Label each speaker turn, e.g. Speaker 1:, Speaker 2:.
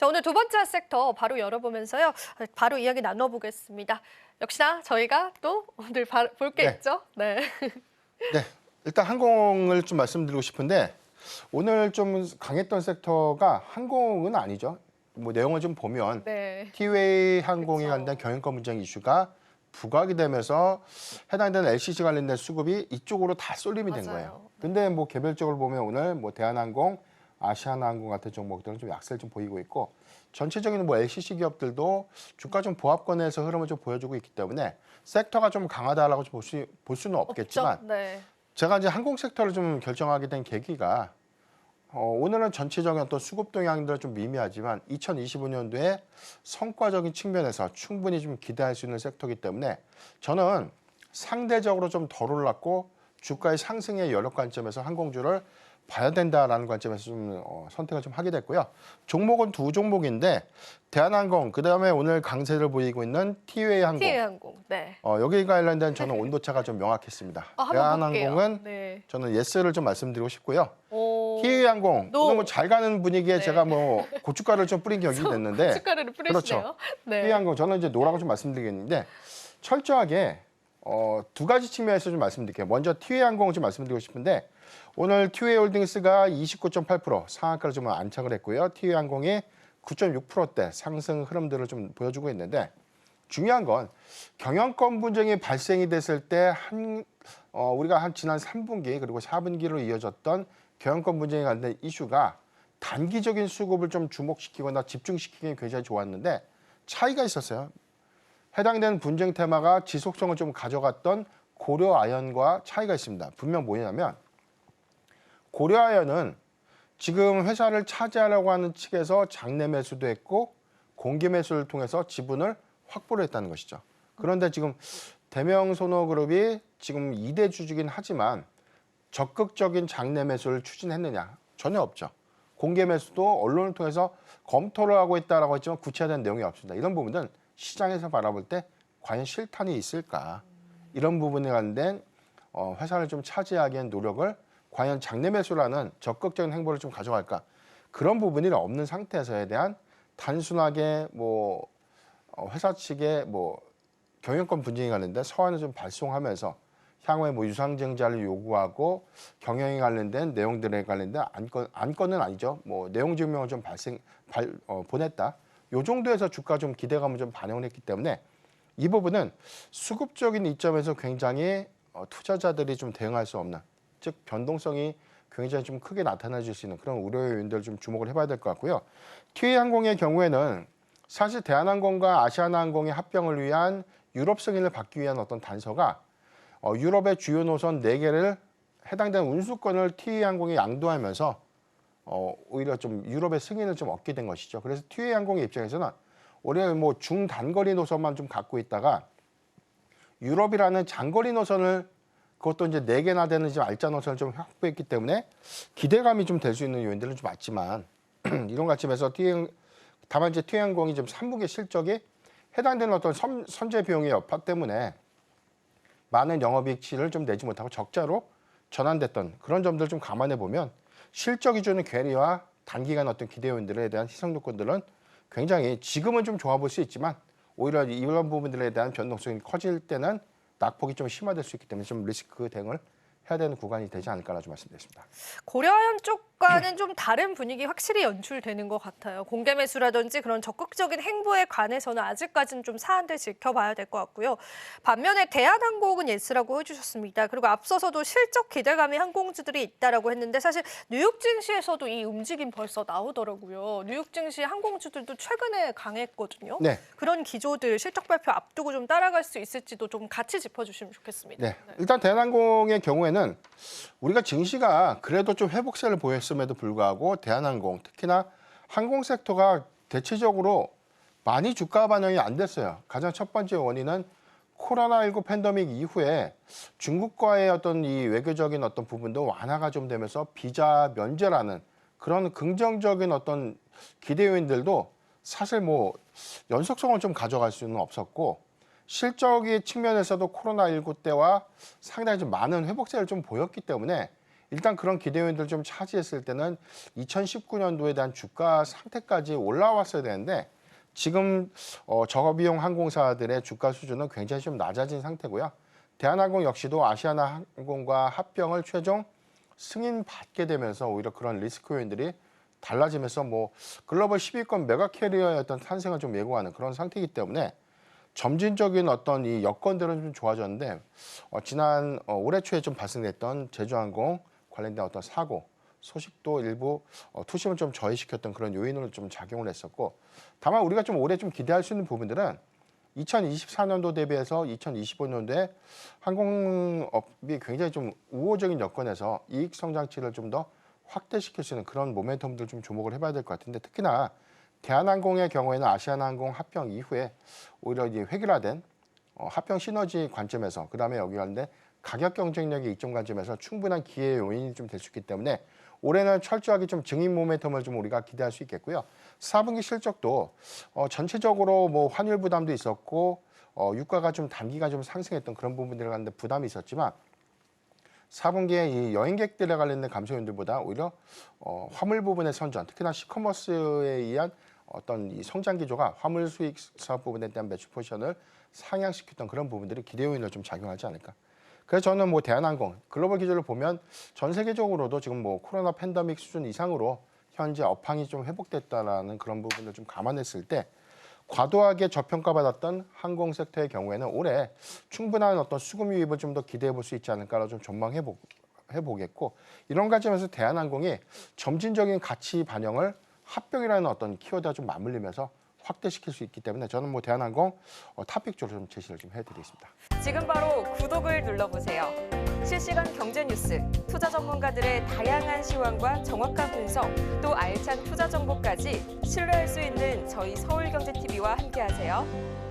Speaker 1: 자, 오늘 두 번째 섹터 바로 열어보면서요. 바로 이야기 나눠보겠습니다. 역시나 저희가 또 오늘 볼 게
Speaker 2: 네.
Speaker 1: 있죠. 네.
Speaker 2: 네, 일단 항공을 좀 말씀드리고 싶은데 오늘 좀 강했던 섹터가 항공은 아니죠. 뭐 내용을 좀 보면
Speaker 1: 네.
Speaker 2: 티웨이 항공에
Speaker 1: 그쵸.
Speaker 2: 관한 경영권 분쟁 이슈가 부각이 되면서 해당되는 LCC 관련된 수급이 이쪽으로 다 쏠림이 된
Speaker 1: 맞아요.
Speaker 2: 거예요. 근데 뭐 개별적으로 보면 오늘 뭐 대한항공, 아시아나항공 같은 종목들은 좀 약세를 좀 보이고 있고 전체적인 뭐 LCC 기업들도 주가 좀 보합권에서 흐름을 좀 보여주고 있기 때문에 섹터가 좀 강하다라고 볼 수는 없겠지만
Speaker 1: 없죠? 네.
Speaker 2: 제가 이제 항공 섹터를 좀 결정하게 된 계기가 오늘은 전체적인 어떤 수급 동향들은 좀 미미하지만 2025년도에 성과적인 측면에서 충분히 좀 기대할 수 있는 섹터이기 때문에 저는 상대적으로 좀 덜 올랐고 주가의 상승의 여력 관점에서 항공주를 봐야 된다라는 관점에서 좀 선택을 좀 하게 됐고요. 종목은 두 종목인데 대한항공 그다음에 오늘 강세를 보이고 있는 티웨이 항공.
Speaker 1: 티웨이 항공. 네.
Speaker 2: 여기 관련된 저는 온도차가 좀 명확했습니다.
Speaker 1: 한번 볼게요.
Speaker 2: 대한항공은
Speaker 1: 네.
Speaker 2: 저는 예스를 좀 말씀드리고 싶고요.
Speaker 1: 오.
Speaker 2: 티웨이 항공 오늘 뭐 잘 가는 분위기에
Speaker 1: 네.
Speaker 2: 제가 뭐 고춧가루를 좀 뿌린 격이 됐는데
Speaker 1: 고춧가루를 뿌리시네요.
Speaker 2: 그렇죠.
Speaker 1: 네.
Speaker 2: 티웨이 항공 저는 이제 노라고 좀 말씀드리겠는데 철저하게 두 가지 측면에서 좀 말씀드릴게요. 먼저 티웨이 항공을 좀 말씀드리고 싶은데 오늘 티웨이 홀딩스가 29.8% 상한가를 좀 안착을 했고요. 티웨이 항공이 9.6%대 상승 흐름들을 좀 보여주고 있는데 중요한 건 경영권 분쟁이 발생이 됐을 때 우리가 지난 3분기 그리고 4분기로 이어졌던 경영권 분쟁에 관련된 이슈가 단기적인 수급을 좀 주목시키거나 집중시키기 굉장히 좋았는데 차이가 있었어요. 해당되는 분쟁 테마가 지속성을 좀 가져갔던 고려아연과 차이가 있습니다. 분명 뭐냐면 고려아연은 지금 회사를 차지하려고 하는 측에서 장내 매수도 했고 공개 매수를 통해서 지분을 확보를 했다는 것이죠. 그런데 지금 대명소노그룹이 지금 2대 주주긴 하지만 적극적인 장내 매수를 추진했느냐? 전혀 없죠. 공개 매수도 언론을 통해서 검토를 하고 있다라고 했지만 구체화된 내용이 없습니다. 이런 부분은 시장에서 바라볼 때 과연 실탄이 있을까? 이런 부분에 관된 회사를 좀 차지하기 위한 노력을 과연 장내 매수라는 적극적인 행보를 좀 가져갈까? 그런 부분이 없는 상태에서에 대한 단순하게 뭐 회사 측의 뭐 경영권 분쟁에 관련된 서한을 좀 발송하면서 향후에 뭐 유상증자를 요구하고 경영에 관련된 내용들에 관련된 안건은 아니죠. 뭐 내용 증명을 좀 보냈다. 요 정도에서 주가 좀 기대감을 좀 반영을 했기 때문에 이 부분은 수급적인 이점에서 굉장히 투자자들이 좀 대응할 수 없는 즉 변동성이 굉장히 좀 크게 나타나줄 수 있는 그런 우려 요인들을 좀 주목을 해봐야 될 것 같고요. 티웨이 항공의 경우에는 사실 대한항공과 아시아나항공의 합병을 위한 유럽 승인을 받기 위한 어떤 단서가 유럽의 주요 노선 4개를 해당되는 운수권을 티웨이 항공에 양도하면서 오히려 좀 유럽의 승인을 좀 얻게 된 것이죠. 그래서 티웨이 항공의 입장에서는 올해 뭐 중단거리 노선만 좀 갖고 있다가 유럽이라는 장거리 노선을 그것도 이제 4개나 되는 지금 알짜 노선을 좀 확보했기 때문에 기대감이 좀 될 수 있는 요인들은 좀 맞지만 이런 관점에서 다만 이제 티웨이 항공이 지금 3분기 실적이 해당되는 어떤 선제 비용의 여파 때문에 많은 영업이익치를 좀 내지 못하고 적자로 전환됐던 그런 점들을 좀 감안해 보면 실적이 주는 괴리와 단기간 어떤 기대 요인들에 대한 희석 요건들은 굉장히 지금은 좀 좋아 볼 수 있지만 오히려 이런 부분들에 대한 변동성이 커질 때는 낙폭이 좀 심화될 수 있기 때문에 좀 리스크 대응을 해야 되는 구간이 되지 않을까라고 좀 말씀드렸습니다.
Speaker 1: 고려아연 쪽과는 좀 다른 분위기 확실히 연출되는 것 같아요. 공개 매수라든지 그런 적극적인 행보에 관해서는 아직까지는 좀 사안들 지켜봐야 될 것 같고요. 반면에 대한항공은 예스라고 해주셨습니다. 그리고 앞서서도 실적 기대감이 항공주들이 있다라고 했는데 사실 뉴욕 증시에서도 이 움직임 벌써 나오더라고요. 뉴욕 증시 항공주들도 최근에 강했거든요.
Speaker 2: 네.
Speaker 1: 그런 기조들 실적 발표 앞두고 좀 따라갈 수 있을지도 좀 같이 짚어주시면 좋겠습니다.
Speaker 2: 네. 일단 대한항공의 경우에는 우리가 증시가 그래도 좀 회복세를 보였음에도 불구하고 대한항공 특히나 항공 섹터가 대체적으로 많이 주가 반영이 안 됐어요. 가장 첫 번째 원인은 코로나19 팬데믹 이후에 중국과의 어떤 이 외교적인 어떤 부분도 완화가 좀 되면서 비자 면제라는 그런 긍정적인 어떤 기대 요인들도 사실 뭐 연속성을 좀 가져갈 수는 없었고 실적의 측면에서도 코로나19 때와 상당히 좀 많은 회복세를 좀 보였기 때문에 일단 그런 기대 요인들 좀 차지했을 때는 2019년도에 대한 주가 상태까지 올라왔어야 되는데 지금 저비용 항공사들의 주가 수준은 굉장히 좀 낮아진 상태고요. 대한항공 역시도 아시아나항공과 합병을 최종 승인받게 되면서 오히려 그런 리스크 요인들이 달라지면서 뭐 글로벌 10위권 메가 캐리어의 어떤 탄생을 좀 예고하는 그런 상태이기 때문에 점진적인 어떤 이 여건들은 좀 좋아졌는데 지난 올해 초에 좀 발생됐던 제주항공 관련된 어떤 사고 소식도 일부 투심을 좀 저해시켰던 그런 요인으로 좀 작용을 했었고 다만 우리가 좀 올해 좀 기대할 수 있는 부분들은 2024년도 대비해서 2025년도에 항공업이 굉장히 좀 우호적인 여건에서 이익 성장치를 좀 더 확대시킬 수 있는 그런 모멘텀들 좀 주목을 해봐야 될 것 같은데 특히나 대한항공의 경우에는 아시아나항공 합병 이후에 오히려 이제 획일화된 합병 시너지 관점에서 그다음에 여기 관련된 가격 경쟁력의 이점 관점에서 충분한 기회 요인이 좀 될 수 있기 때문에 올해는 철저하게 좀 증인 모멘텀을 좀 우리가 기대할 수 있겠고요. 4분기 실적도 전체적으로 뭐 환율 부담도 있었고 유가가 좀 단기가 좀 상승했던 그런 부분들에 관한 부담이 있었지만 4분기에 이 여행객들에 관련된 감소 요인들보다 오히려 화물 부분의 선전, 특히나 시커머스에 의한 어떤 이 성장 기조가 화물 수익 사업 부분에 대한 매출 포지션을 상향시켰던 그런 부분들이 기대 요인으로 좀 작용하지 않을까. 그래서 저는 뭐 대한항공 글로벌 기조를 보면 전 세계적으로도 지금 뭐 코로나 팬데믹 수준 이상으로 현재 업황이 좀 회복됐다라는 그런 부분을 좀 감안했을 때 과도하게 저평가받았던 항공 섹터의 경우에는 올해 충분한 어떤 수급 유입을 좀 더 기대해 볼 수 있지 않을까라고 좀 전망해 보겠고 이런 관점에서 대한항공이 점진적인 가치 반영을 합병이라는 어떤 키워드와 좀 맞물리면서 확대시킬 수 있기 때문에 저는 뭐 대한항공 탑픽 쪽으로 좀 제시를 좀 해드리겠습니다.
Speaker 3: 지금 바로 구독을 눌러보세요. 실시간 경제 뉴스, 투자 전문가들의 다양한 시황과 정확한 분석, 또 알찬 투자 정보까지 신뢰할 수 있는 저희 서울경제TV와 함께하세요.